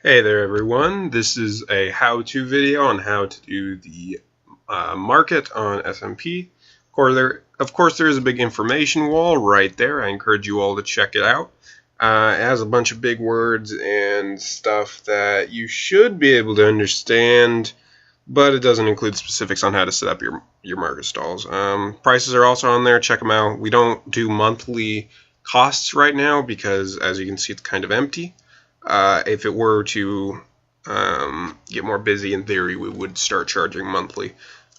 Hey there everyone, this is a how-to video on how to do the market on SMP. Of course, there is a big information wall right there. I encourage you all to check it out. It has a bunch of big words and stuff that you should be able to understand, but it doesn't include specifics on how to set up your market stalls. Prices are also on there, check them out. We don't do monthly costs right now because, as you can see, it's kind of empty. If it were to get more busy, in theory, we would start charging monthly,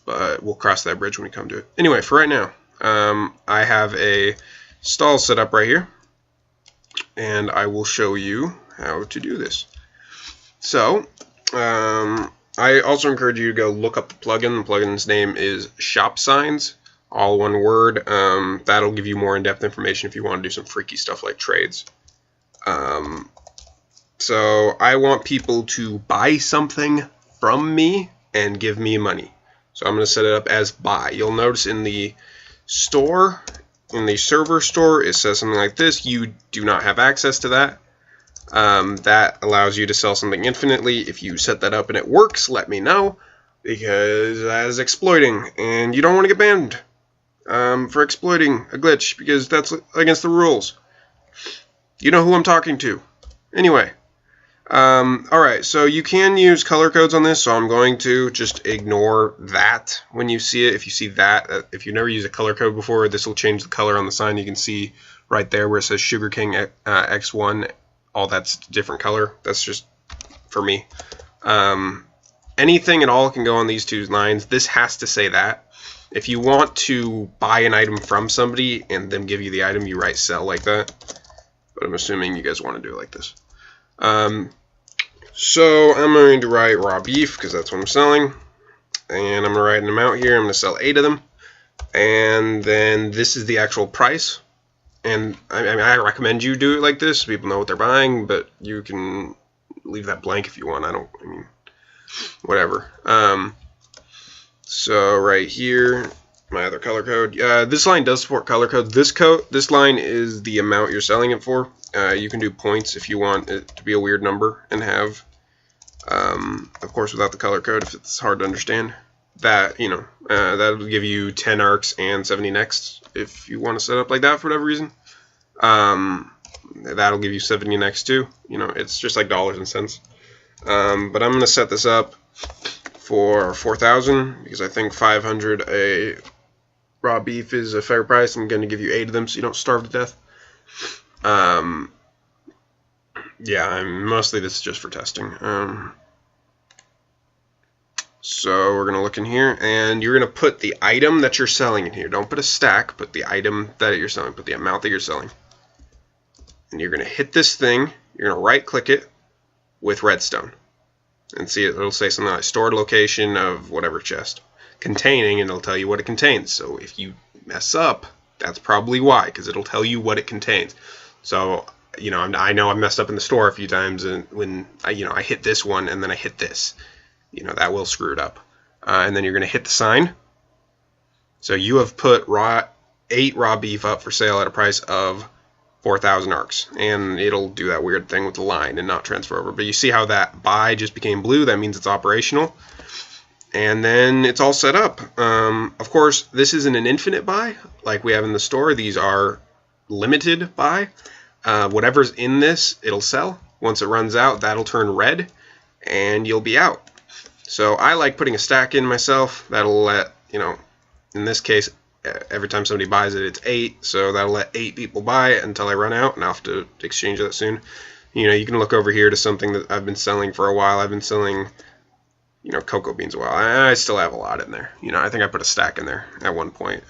but we'll cross that bridge when we come to it. Anyway, for right now, I have a stall set up right here, and I will show you how to do this. So, I also encourage you to go look up the plugin. The plugin's name is Shop Signs, all one word. That'll give you more in-depth information if you want to do some freaky stuff like trades. So I want people to buy something from me and give me money. So I'm going to set it up as buy. You'll notice in the store, in the server store, it says something like this. You do not have access to that. That allows you to sell something infinitely. If you set that up and it works, let me know, because that is exploiting, and you don't want to get banned for exploiting a glitch, because that's against the rules. You know who I'm talking to. Anyway. Alright, so you can use color codes on this, so I'm going to just ignore that when you see it. If you see that, if you've never used a color code before, this will change the color on the sign. You can see right there where it says Sugar King X1, all that's different color. That's just for me. Anything at all can go on these two lines. This has to say that. If you want to buy an item from somebody and them give you the item, you write sell like that. But I'm assuming you guys want to do it like this. So I'm going to write raw beef because that's what I'm selling, and I'm going to write an amount here. I'm going to sell 8 of them, and then this is the actual price. And I recommend you do it like this so people know what they're buying, but you can leave that blank if you want. Whatever. So right here, my other color code. This line does support color code. This line is the amount you're selling it for. You can do points if you want it to be a weird number and have, of course, without the color code, if it's hard to understand. That, that'll give you 10 arcs and 70 next if you want to set up like that for whatever reason. That'll give you 70 next too. It's just like dollars and cents. But I'm going to set this up for 4,000 because I think 500 a raw beef is a fair price. I'm going to give you 8 of them so you don't starve to death. Yeah, mostly this is just for testing. So we're going to look in here, and you're going to put the item that you're selling in here. Don't put a stack, put the item that you're selling, put the amount that you're selling. And you're going to hit this thing, you're going to right click it with redstone. And see, it'll say something like stored location of whatever chest. Containing, and it'll tell you what it contains. So if you mess up, that's probably why, because it'll tell you what it contains. So, I know I've messed up in the store a few times, and when I hit this one and then I hit this, that will screw it up. And then you're going to hit the sign. So you have put 8 raw beef up for sale at a price of 4,000 arcs, and it'll do that weird thing with the line and not transfer over. But you see how that buy just became blue? That means it's operational. And then it's all set up. Of course, this isn't an infinite buy like we have in the store. These are limited buy. Whatever's in this, it'll sell. Once it runs out, that'll turn red, and you'll be out. So I like putting a stack in myself. That'll let, in this case, every time somebody buys it, it's 8. So that'll let 8 people buy it until I run out, and I'll have to exchange that soon. You can look over here to something that I've been selling for a while. I've been selling cocoa beans a while. I still have a lot in there. I think I put a stack in there at one point.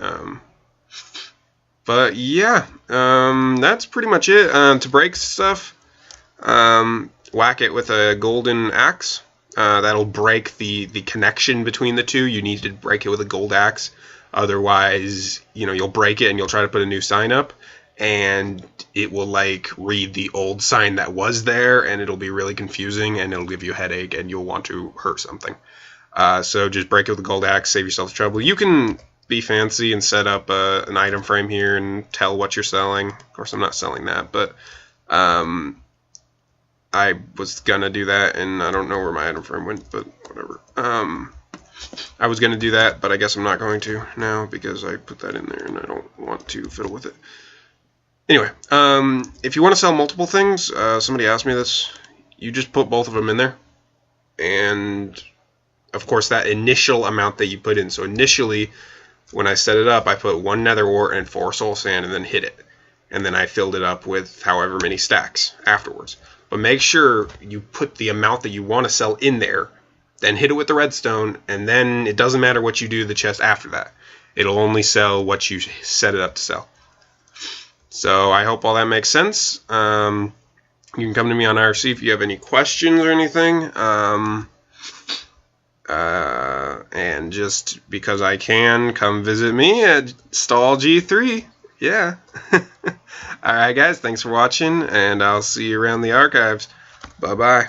But yeah, that's pretty much it. To break stuff, whack it with a golden axe. That'll break the connection between the two. You need to break it with a gold axe. Otherwise, you'll break it and you'll try to put a new sign up, and it will read the old sign that was there, and it'll be really confusing, and it'll give you a headache, and you'll want to hurt something. So just break it with a gold axe, save yourself trouble. You can be fancy and set up an item frame here and tell what you're selling. Of course, I'm not selling that, but I was gonna do that, and I don't know where my item frame went, but whatever. I was gonna do that, but I guess I'm not going to now because I put that in there and I don't want to fiddle with it. Anyway, if you want to sell multiple things, somebody asked me this, you just put both of them in there, and of course that initial amount that you put in. So initially, when I set it up, I put 1 nether ore and 4 soul sand and then hit it. And then I filled it up with however many stacks afterwards. But make sure you put the amount that you want to sell in there, then hit it with the redstone, and then it doesn't matter what you do to the chest after that. It'll only sell what you set it up to sell. So I hope all that makes sense. You can come to me on IRC if you have any questions or anything. And just because I can, come visit me at Stall G3. Yeah. Alright guys, thanks for watching, and I'll see you around the archives. Bye-bye.